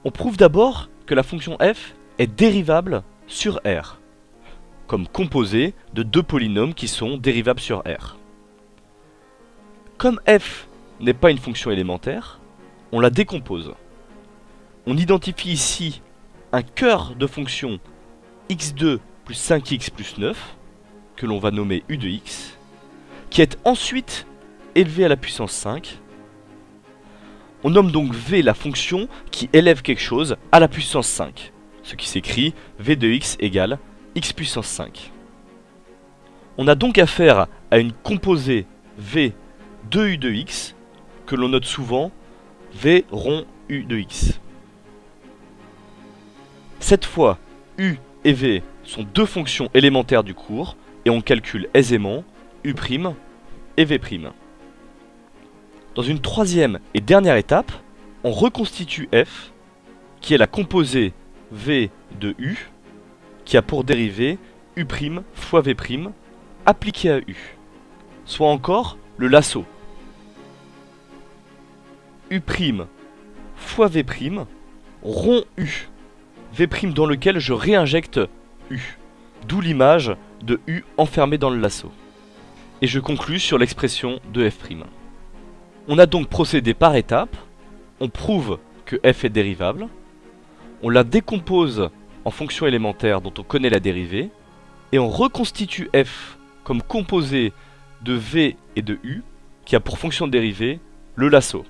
On prouve d'abord que la fonction f est dérivable sur R, comme composée de deux polynômes qui sont dérivables sur R. Comme f n'est pas une fonction élémentaire, on la décompose. On identifie ici un cœur de fonction x2 plus 5x plus 9, que l'on va nommer u de x, qui est ensuite élevé à la puissance 5. On nomme donc v la fonction qui élève quelque chose à la puissance 5, ce qui s'écrit v de x égale x puissance 5. On a donc affaire à une composée v de u de x, que l'on note souvent v rond u de x. Cette fois, u et v sont deux fonctions élémentaires du cours, et on calcule aisément u' et v'. Dans une troisième et dernière étape, on reconstitue f, qui est la composée v de u, qui a pour dérivée u' fois v', appliquée à u, soit encore le lasso. u' fois v' rond u, v' dans lequel je réinjecte u, d'où l'image de u enfermé dans le lasso. Et je conclus sur l'expression de f'. On a donc procédé par étapes, on prouve que f est dérivable, on la décompose en fonctions élémentaires dont on connaît la dérivée, et on reconstitue f comme composé de v et de u, qui a pour fonction de dérivée le lasso.